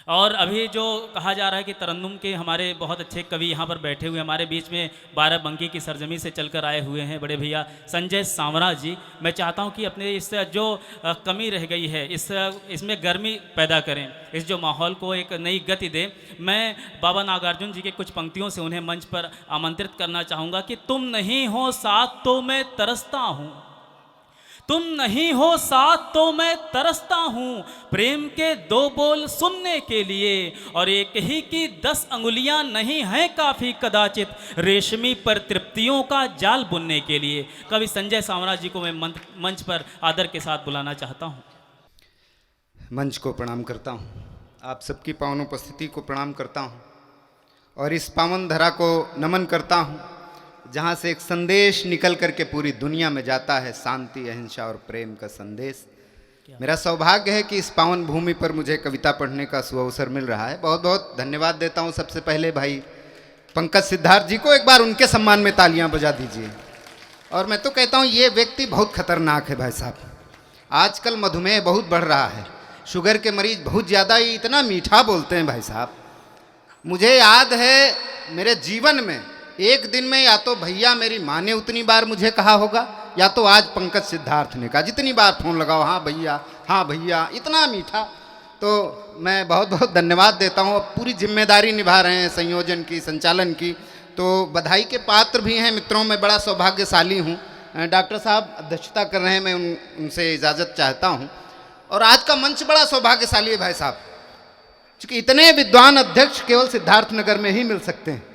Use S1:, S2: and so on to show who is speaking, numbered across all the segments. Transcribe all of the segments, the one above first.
S1: और अभी जो कहा जा रहा है कि तरन्नुम के हमारे बहुत अच्छे कवि यहाँ पर बैठे हुए हमारे बीच में बाराबंकी की सरजमी से चलकर आए हुए हैं बड़े भैया संजय सांवरा जी। मैं चाहता हूँ कि अपने इस जो कमी रह गई है इसमें गर्मी पैदा करें, इस जो माहौल को एक नई गति दें। मैं बाबा नागार्जुन जी के कुछ पंक्तियों से उन्हें मंच पर आमंत्रित करना चाहूँगा कि तुम नहीं हो साथ तो मैं तरसता हूँ, तुम नहीं हो साथ तो मैं तरसता हूँ, प्रेम के दो बोल सुनने के लिए और एक ही की 10 अंगुलियाँ नहीं हैं काफ़ी कदाचित रेशमी पर तृप्तियों का जाल बुनने के लिए। कवि संजय सांवरा जी को मैं मंच पर आदर के साथ बुलाना चाहता हूँ।
S2: मंच को प्रणाम करता हूँ, आप सबकी पावन उपस्थिति को प्रणाम करता हूँ और इस पावन धरा को नमन करता हूँ जहाँ से एक संदेश निकल करके पूरी दुनिया में जाता है, शांति अहिंसा और प्रेम का संदेश। मेरा सौभाग्य है कि इस पावन भूमि पर मुझे कविता पढ़ने का सुअवसर मिल रहा है। बहुत बहुत धन्यवाद देता हूँ सबसे पहले भाई पंकज सिद्धार्थ जी को, एक बार उनके सम्मान में तालियां बजा दीजिए। और मैं तो कहता हूँ ये व्यक्ति बहुत खतरनाक है भाई साहब। आजकल मधुमेह बहुत बढ़ रहा है, शुगर के मरीज बहुत ज़्यादा ही इतना मीठा बोलते हैं भाई साहब। मुझे याद है मेरे जीवन में एक दिन में या तो भैया मेरी माँ ने उतनी बार मुझे कहा होगा या तो आज पंकज सिद्धार्थ ने कहा, जितनी बार फोन लगाओ हाँ भैया, इतना मीठा। तो मैं बहुत बहुत धन्यवाद देता हूँ। पूरी जिम्मेदारी निभा रहे हैं संयोजन की, संचालन की, तो बधाई के पात्र भी हैं। मित्रों मैं बड़ा सौभाग्यशाली हूँ। डॉक्टर साहब अध्यक्षता कर रहे हैं, मैं उनसे इजाज़त चाहता हूँ। और आज का मंच बड़ा सौभाग्यशाली है भाई साहब, क्योंकि इतने विद्वान अध्यक्ष केवल सिद्धार्थनगर में ही मिल सकते हैं।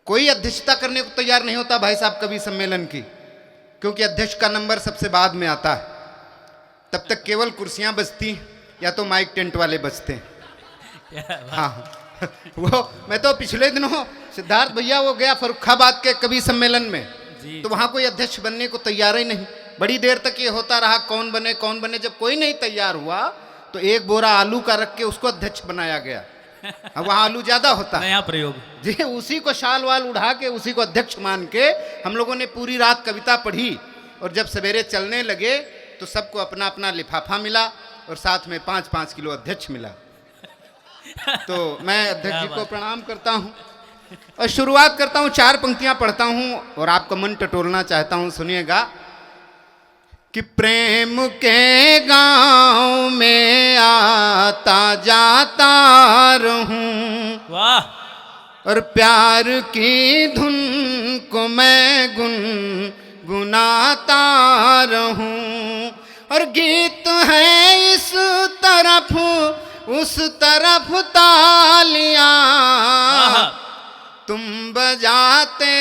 S2: कोई अध्यक्षता करने को तैयार नहीं होता भाई साहब कवि सम्मेलन की, क्योंकि अध्यक्ष का नंबर सबसे बाद में आता है। तब तक केवल कुर्सियां बजती या तो माइक टेंट वाले बजते हैं। हाँ वो मैं तो पिछले दिनों सिद्धार्थ भैया वो गया फर्रुखाबाद के कवि सम्मेलन में, तो वहां कोई अध्यक्ष बनने को तैयार ही नहीं। बड़ी देर तक ये होता रहा कौन बने। जब कोई नहीं तैयार हुआ तो एक बोरा आलू का रख के उसको अध्यक्ष बनाया गया। वहाँ आलू ज्यादा होता है, नया प्रयोग जी। उसी को शाल वाल उड़ा के उसी को अध्यक्ष मान के हम लोगों ने पूरी रात कविता पढ़ी और जब सवेरे चलने लगे तो सबको अपना अपना लिफाफा मिला और साथ में 5-5 किलो अध्यक्ष मिला। तो मैं अध्यक्ष जी को प्रणाम करता हूँ और शुरुआत करता हूँ। 4 पंक्तियां पढ़ता हूँ और आपका मन टटोलना चाहता हूँ, सुनिएगा। कि प्रेम के गांव में आता जाता रहूं, वाह, और प्यार की धुन को मैं गुनगुनाता रहूं। और गीत है इस तरफ उस तरफ तालियां, तुम बजाते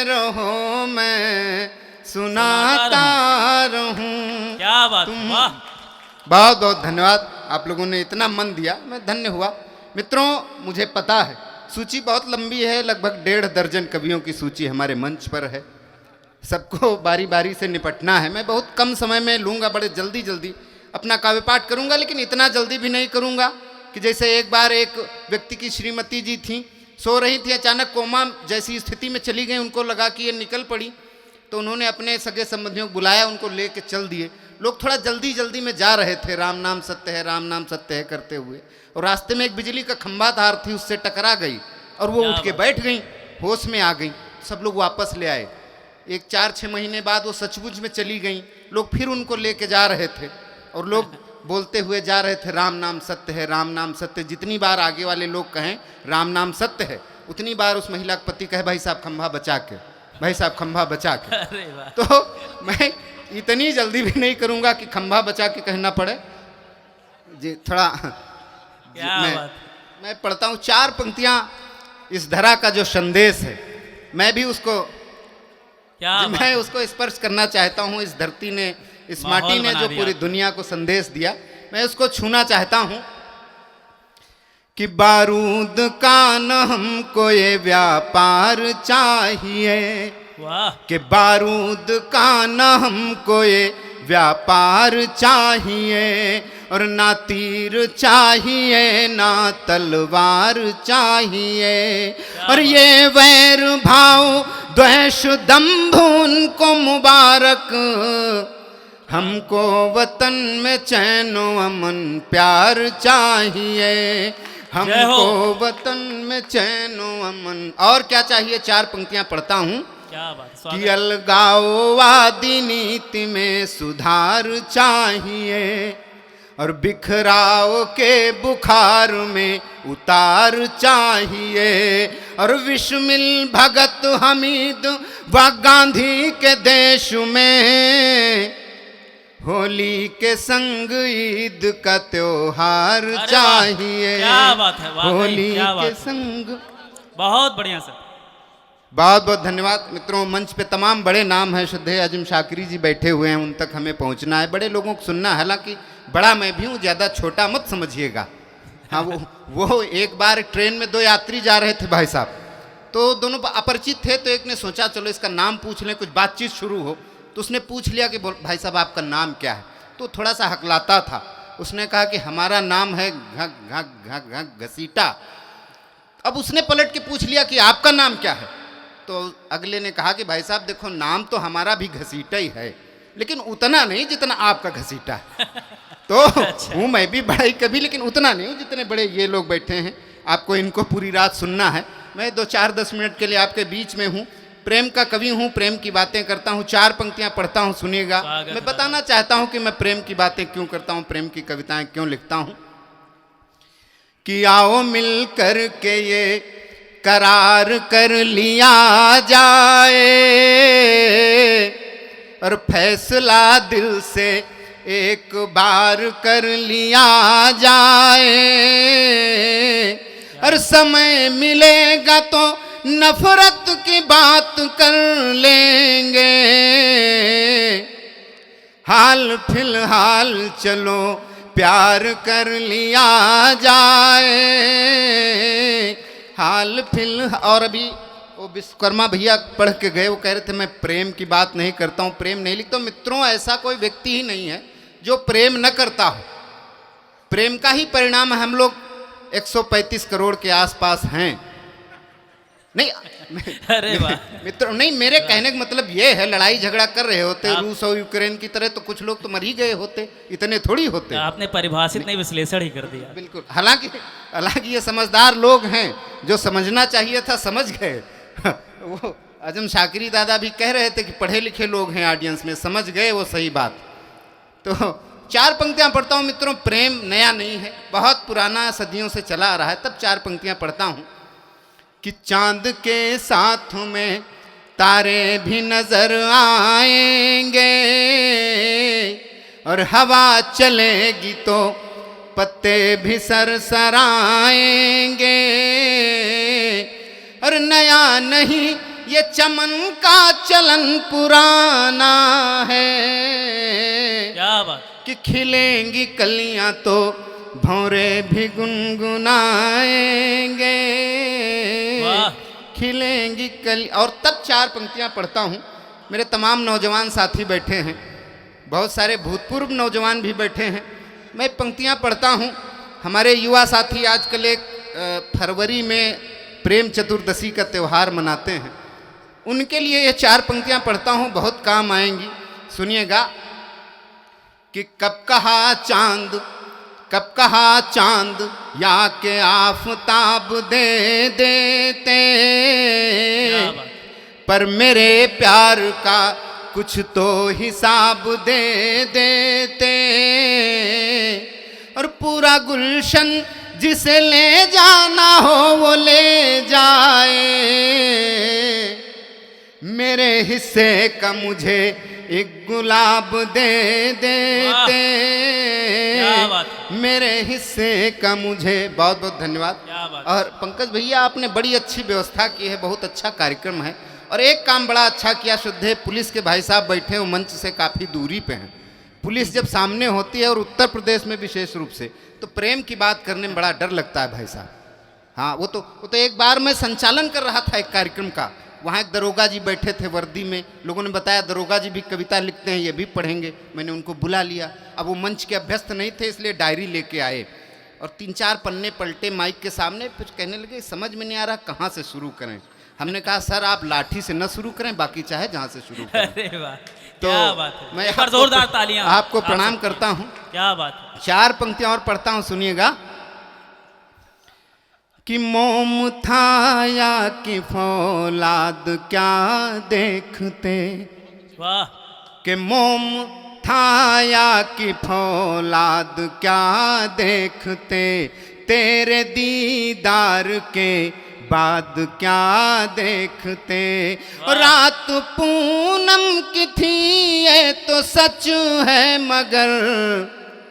S2: रहो मैं सुनाता रहूं। क्या बात, वाह। बहुत बहुत धन्यवाद, आप लोगों ने इतना मन दिया, मैं धन्य हुआ। मित्रों मुझे पता है सूची बहुत लंबी है, लगभग 1.5 दर्जन कवियों की सूची हमारे मंच पर है। सबको बारी बारी से निपटना है। मैं बहुत कम समय में लूँगा, बड़े जल्दी अपना काव्य पाठ करूँगा, लेकिन इतना जल्दी भी नहीं करूँगा कि जैसे एक बार एक व्यक्ति की श्रीमती जी थी, सो रही थी, अचानक कोमा जैसी स्थिति में चली गई, उनको लगा कि ये निकल पड़ी, तो उन्होंने अपने सगे संबंधियों को बुलाया, उनको लेके चल दिए। लोग थोड़ा जल्दी में जा रहे थे, राम नाम सत्य है, राम नाम सत्य है करते हुए, और रास्ते में एक बिजली का खंभा तार थी, उससे टकरा गई और वो उठ के बैठ गई, होश में आ गई। सब लोग वापस ले आए। एक 4-6 महीने बाद वो सचमुच में चली गई। लोग फिर उनको लेके जा रहे थे और लोग बोलते हुए जा रहे थे, राम नाम सत्य है, राम नाम सत्य। जितनी बार आगे वाले लोग कहें राम नाम सत्य है, उतनी बार उस महिला का पति कहे, भाई साहब खंभा बचा के, भाई साहब खंभा बचा के। तो मैं इतनी जल्दी भी नहीं करूंगा कि खंभा बचा के कहना पड़े जी। थोड़ा मैं पढ़ता हूँ 4 पंक्तियां। इस धरा का जो संदेश है मैं भी उसको मैं उसको स्पर्श करना चाहता हूँ। इस धरती ने, इस माटी ने जो पूरी दुनिया को संदेश दिया, मैं उसको छूना चाहता हूँ। कि बारूद का न हमको ये व्यापार चाहिए, वाह, कि बारूद का न हमको ये व्यापार चाहिए, और ना तीर चाहिए ना तलवार चाहिए, और ये वैर भाव द्वेष दंभ उनको मुबारक, हमको वतन में चैन अमन प्यार चाहिए, हमको वतन में चैन अमन। और क्या चाहिए? 4 पंक्तियां पढ़ता हूं।
S1: क्या बात,
S2: कि
S1: स्वागत।
S2: अलगाववादी नीति में सुधार चाहिए और बिखराव के बुखार में उतार चाहिए, और विस्मिल भगत हमीद व गांधी के देश में होली के संग ईद का त्योहार
S1: अरे वाह,
S2: चाहिए।
S1: क्या बात है, वाकई,
S2: होली
S1: क्या बात
S2: के
S1: है।
S2: संग।
S1: बहुत बढ़िया सर।
S2: बहुत बहुत धन्यवाद मित्रों। मंच पे तमाम बड़े नाम हैं, श्रद्धेय आजम शाकिरी जी बैठे हुए हैं, उन तक हमें पहुंचना है, बड़े लोगों को सुनना है। हालांकि बड़ा मैं भी हूँ, ज़्यादा छोटा मत समझिएगा। हाँ, वो एक बार ट्रेन में 2 यात्री जा रहे थे भाई साहब, तो दोनों अपरिचित थे, तो एक ने सोचा चलो इसका नाम पूछ लें, कुछ बातचीत शुरू हो। तो उसने पूछ लिया कि भाई साहब आपका नाम क्या है? तो थोड़ा सा हकलाता था, उसने कहा कि हमारा नाम है घसीटा। अब उसने पलट के पूछ लिया कि आपका नाम क्या है? तो अगले ने कहा कि भाई साहब देखो, नाम तो हमारा भी घसीटा ही है, लेकिन उतना नहीं जितना आपका घसीटा है। तो हूँ मैं भी बड़ा ही कभी, लेकिन उतना नहीं हूँ जितने बड़े ये लोग बैठे हैं। आपको इनको पूरी रात सुनना है। मैं 2-4-10 मिनट के लिए आपके बीच में हूँ। प्रेम का कवि हूँ, प्रेम की बातें करता हूँ। 4 पंक्तियाँ पढ़ता हूँ, सुनिएगा। मैं बताना चाहता हूँ कि मैं प्रेम की बातें क्यों करता हूँ, प्रेम की कविताएं क्यों लिखता हूँ। कि आओ मिल कर के ये करार कर लिया जाए और फैसला दिल से एक बार कर लिया जाए, और समय मिलेगा तो नफरत की बात कर लेंगे, हाल फिलहाल चलो प्यार कर लिया जाए, हाल फिलहाल। और अभी वो विश्वकर्मा भैया पढ़ के गए, वो कह रहे थे मैं प्रेम की बात नहीं करता हूँ, प्रेम नहीं लिखता हूँ। मित्रों, ऐसा कोई व्यक्ति ही नहीं है जो प्रेम न करता हो। प्रेम का ही परिणाम है हम लोग 135 करोड़ के आसपास हैं। नहीं
S1: अरे वाह
S2: मित्रों, नहीं, मेरे कहने का मतलब ये है, लड़ाई झगड़ा कर रहे होते रूस और यूक्रेन की तरह तो कुछ लोग तो मर ही गए होते, इतने थोड़ी होते।
S1: आपने परिभाषित नहीं, विश्लेषण ही कर दिया।
S2: बिल्कुल। हालांकि ये समझदार लोग हैं, जो समझना चाहिए था समझ गए। वो आजम शाकिरी दादा भी कह रहे थे कि पढ़े लिखे लोग हैं ऑडियंस में, समझ गए वो सही बात। तो 4 पंक्तियां पढ़ता हूं मित्रों। प्रेम नया नहीं है, बहुत पुराना, सदियों से चला आ रहा है। तब 4 पंक्तियां पढ़ता हूं। कि चांद के साथ में तारे भी नजर आएंगे और हवा चलेगी तो पत्ते भी सरसराएंगे, और नया नहीं ये चमन का चलन पुराना है।
S1: क्या बात।
S2: कि खिलेंगी कलियां तो भौरे भी गुनगुनाएंगे, खिलेंगी कली। और तब 4 पंक्तियां पढ़ता हूं। मेरे तमाम नौजवान साथी बैठे हैं, बहुत सारे भूतपूर्व नौजवान भी बैठे हैं। मैं पंक्तियां पढ़ता हूं। हमारे युवा साथी आजकल एक फरवरी में प्रेम चतुर्दशी का त्यौहार मनाते हैं, उनके लिए ये 4 पंक्तियां पढ़ता हूं, बहुत काम आएंगी। सुनिएगा। कि कब कहा चांद या के आफताब दे देते, पर मेरे प्यार का कुछ तो हिसाब दे देते, और पूरा गुलशन जिसे ले जाना हो वो ले जाए, मेरे हिस्से का मुझे एक गुलाब दे देते, मेरे हिस्से का मुझे। बहुत बहुत धन्यवाद। और पंकज भैया, आपने बड़ी अच्छी व्यवस्था की है, बहुत अच्छा कार्यक्रम है। और एक काम बड़ा अच्छा किया, शुद्धे पुलिस के भाई साहब बैठे हो, मंच से काफ़ी दूरी पे हैं। पुलिस जब सामने होती है, और उत्तर प्रदेश में विशेष रूप से, तो प्रेम की बात करने में बड़ा डर लगता है भाई साहब। हाँ, वो तो एक बार मैं संचालन कर रहा था एक कार्यक्रम का, वहाँ एक दरोगा जी बैठे थे वर्दी में। लोगों ने बताया दरोगा जी भी कविता लिखते हैं, ये भी पढ़ेंगे। मैंने उनको बुला लिया। अब वो मंच के अभ्यस्त नहीं थे, इसलिए डायरी लेके आए और 3-4 पन्ने पलटे माइक के सामने। फिर कहने लगे समझ में नहीं आ रहा कहाँ से शुरू करें। हमने कहा सर आप लाठी से न शुरू करें, बाकी चाहे जहाँ से शुरू करें।
S1: अरे वाह,
S2: तो
S1: क्या बात है,
S2: मैं
S1: एक बार
S2: आपको
S1: जोरदार तालियां
S2: आपको
S1: आप
S2: प्रणाम
S1: सब-
S2: करता हूँ।
S1: क्या बात है।
S2: 4 पंक्तियां और पढ़ता हूँ, सुनिएगा। कि मोम था या कि फौलाद क्या देखते,
S1: वाह,
S2: कि मोम था या कि फौलाद क्या देखते, तेरे दीदार के बाद क्या देखते। रात पूनम की थी ये तो सच है, मगर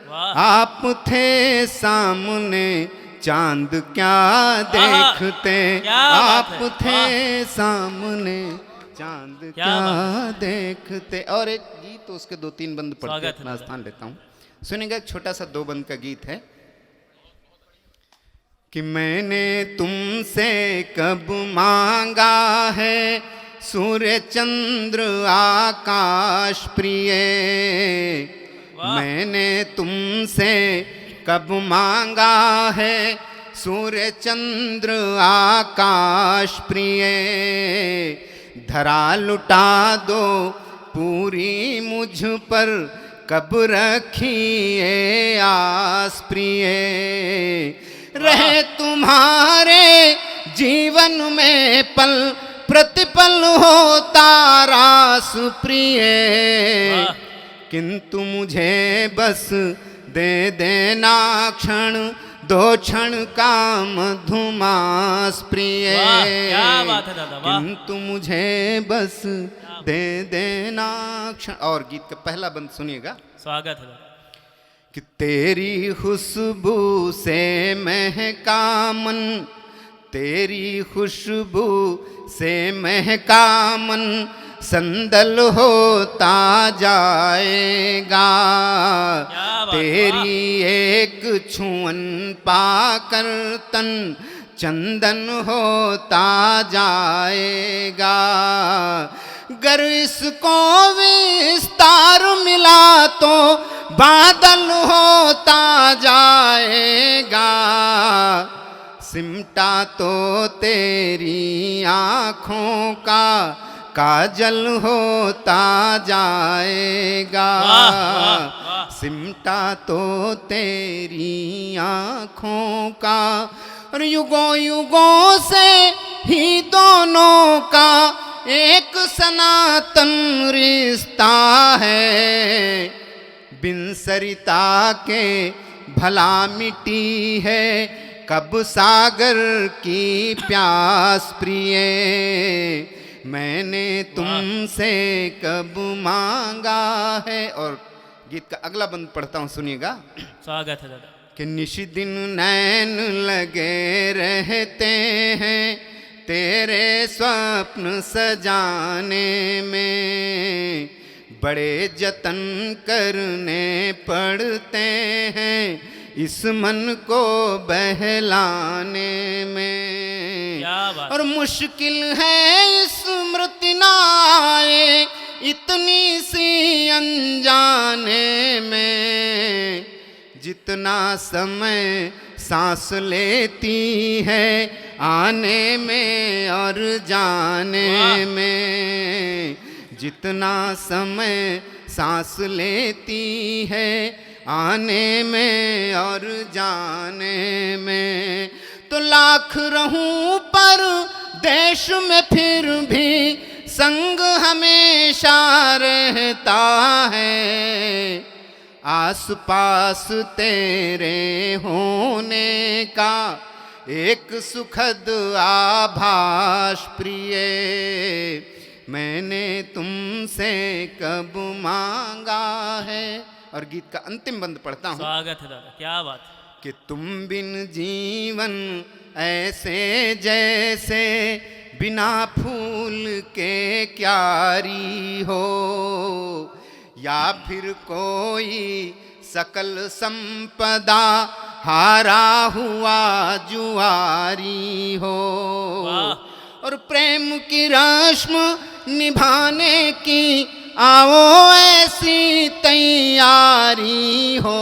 S1: वाह,
S2: आप थे सामने चांद क्या देखते।
S1: क्या बात
S2: आप
S1: है,
S2: थे सामने चांद
S1: क्या
S2: क्या
S1: बात
S2: देखते। और एक गीत, तो उसके 2-3 बंद पढ़ते
S1: स्वागत है
S2: अपना
S1: दादा।
S2: स्थान लेता हूँ। सुनिएगा, एक छोटा सा 2 बंद का गीत है। कि मैंने तुमसे कब मांगा है सूर्य चंद्र आकाश प्रिय,
S1: वाह।
S2: मैंने तुमसे कब मांगा है सूर्य चंद्र आकाश प्रिय, धरा लुटा दो पूरी मुझ पर कब रखी ये आस प्रिय, रहे तुम्हारे जीवन में पल प्रतिपल होता रास प्रिय,
S1: वाह।
S2: किंतु मुझे बस दे देना क्षण 2 क्षण का मधुमास प्रिय,
S1: वाह, क्या बात है दादा, वाह।
S2: किंतु मुझे बस दे देना क्षण। और गीत का पहला बंद सुनिएगा।
S1: स्वागत है दादा।
S2: कि तेरी खुशबू से महका मन, तेरी खुशबू से महका मन, संदल होता जाएगा।
S1: क्या बात,
S2: तेरी एक छुअन पाकर तन चंदन होता जाएगा। गर इसको विस्तार मिला तो बादल होता जाएगा। सिमटा तो तेरी आँखों का काजल होता जाएगा।
S1: वाह, वाह, वाह।
S2: सिमटा तो तेरी आँखों का, और युगों युगों से ही दोनों का एक सनातन रिश्ता है। बिन सरिता के भला मिटी है कब सागर की प्यास प्रिय, मैंने तुमसे कब मांगा है। और गीत का अगला बंद पढ़ता हूँ, सुनिएगा।
S1: स्वागत है दादा।
S2: कि निश दिन नैन लगे रहते हैं तेरे स्वप्न सजाने में, बड़े जतन करने पड़ते हैं इस मन को बहलाने में।
S1: क्या बात।
S2: और मुश्किल है स्मृति ना आए इतनी सी अनजाने में, जितना समय सांस लेती है आने में और जाने में, जितना समय सांस लेती है आने में और जाने में। तो लाख रहूं पर देश में फिर भी संग हमेशा रहता है। आस पास तेरे होने का एक सुखद आभास प्रिय, मैंने तुमसे कब मांगा है। और गीत का अंतिम बंद पढ़ता हूँ।
S1: स्वागत है दादा, क्या बात।
S2: कि तुम बिन जीवन ऐसे जैसे बिना फूल के क्यारी हो, या फिर कोई सकल संपदा हारा हुआ जुआरी हो। और प्रेम की रस्म निभाने की आओ ऐसी तैयारी हो।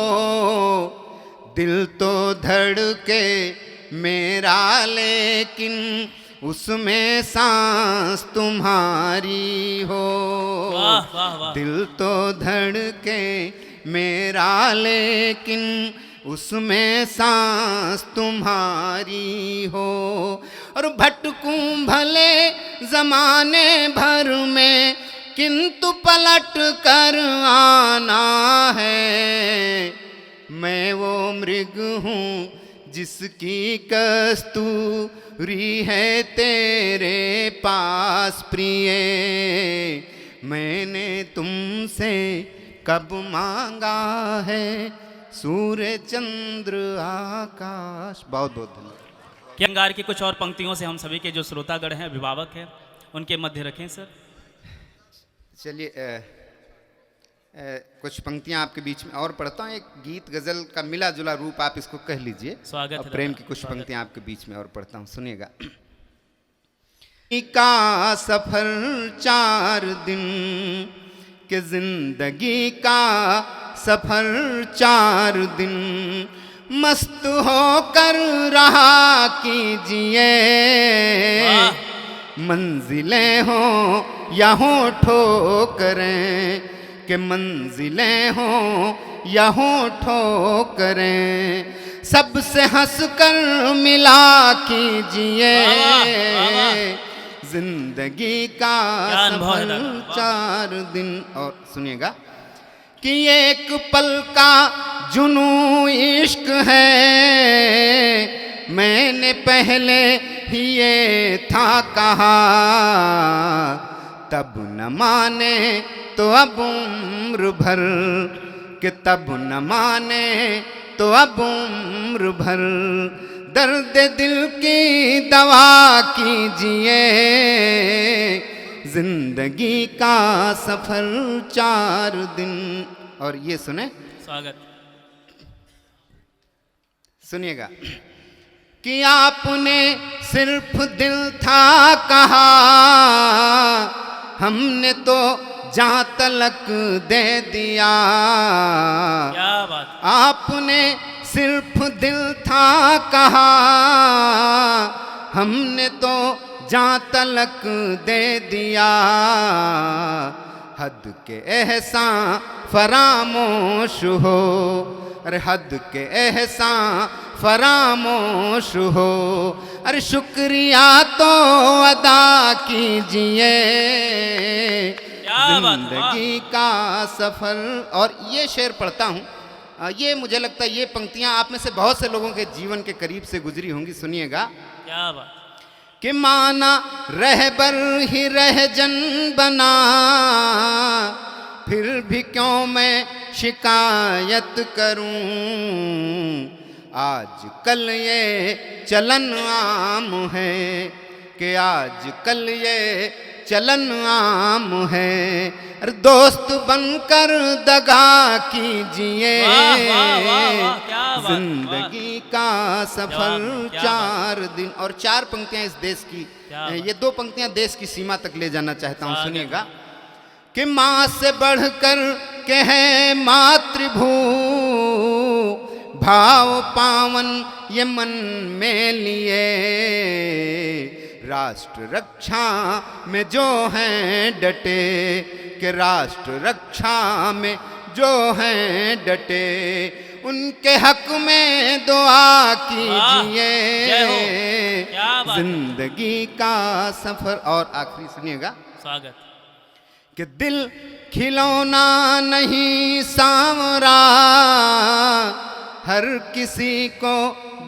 S2: दिल तो धड़के मेरा लेकिन उसमें सांस तुम्हारी हो।
S1: वाह वाह वाह।
S2: दिल तो धड़के मेरा लेकिन उसमें सांस तुम्हारी हो। और भटकूं भले जमाने भर में किंतु पलट कर आना है। मैं वो मृग हूँ जिसकी कस्तूरी है तेरे पास प्रिय। मैंने तुमसे कब मांगा है सूर्य चंद्र आकाश। बहुत बहुत धन्यवाद।
S1: अंगार की कुछ और पंक्तियों से हम सभी के जो श्रोतागण हैं, अभिभावक हैं, उनके मध्य रखें सर।
S2: चलिए कुछ पंक्तियां आपके बीच में और पढ़ता हूँ। एक गीत गजल का मिला जुला रूप आप इसको कह लीजिए।
S1: स्वागत
S2: और
S1: है
S2: प्रेम
S1: दादा,
S2: की कुछ
S1: स्वागत।
S2: पंक्तियां आपके बीच में और पढ़ता हूँ, सुनिएगा। का सफर 4 दिन के जिंदगी का सफर 4 दिन मस्त होकर रहा कीजिए। मंजिलें हो या हो ठोकरें के मंजिलें हो या हो ठोकरें सबसे हंस कर मिला कीजिए। जिंदगी का
S1: क्या अनुभव है
S2: सफर
S1: दादा,
S2: 4 दिन। और सुनिएगा कि एक पल का जुनू इश्क है। मैंने पहले ही ये था कहा तब न माने तो अब उम्र भर के तब न माने तो अब उम्र भर दर्द दिल की दवा कीजिए। जिंदगी का सफर 4 दिन। और ये सुने,
S1: स्वागत।
S2: सुनिएगा कि आपने सिर्फ दिल था कहा हमने तो जहां तलक दे दिया।
S1: क्या बात।
S2: आपने सिर्फ दिल था कहा हमने तो जहां तलक दे दिया। हद के एहसान फरामोश हो। अरे हद के एहसान फरामोश हो। अरे शुक्रिया तो अदा कीजिए। जिंदगी का सफर। और ये शेर पढ़ता हूँ, ये मुझे लगता है ये पंक्तियाँ आप में से बहुत से लोगों के जीवन के करीब से गुजरी होंगी। सुनिएगा।
S1: क्या बात।
S2: कि माना रहबर ही रहजन बना फिर भी क्यों मैं शिकायत करूं। आज कल ये चलन आम है कि आज कल ये चलन आम है। अरे दोस्त बनकर दगा कीजिए। जिंदगी का सफर 4 दिन। और 4 पंक्तियां इस देश की, ये 2 पंक्तियां देश की सीमा तक ले जाना चाहता हूं। सुनिएगा कि माँ से बढ़कर के है मातृभू भाव पावन ये मन में लिए। राष्ट्र रक्षा में जो हैं डटे कि राष्ट्र रक्षा में जो हैं डटे उनके हक में दुआ कीजिए। जिंदगी का सफर। और आखिरी सुनिएगा।
S1: स्वागत।
S2: कि दिल खिलौना नहीं सांवरा हर किसी को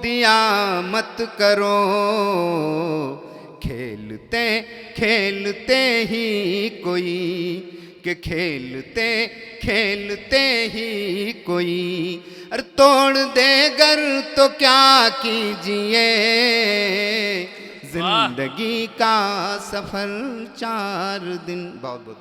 S2: दिया मत करो। खेलते खेलते ही कोई कि खेलते खेलते ही कोई अरे तोड़ दे गर तो क्या कीजिए। जिंदगी का सफर 4 दिन। बहुत बहुत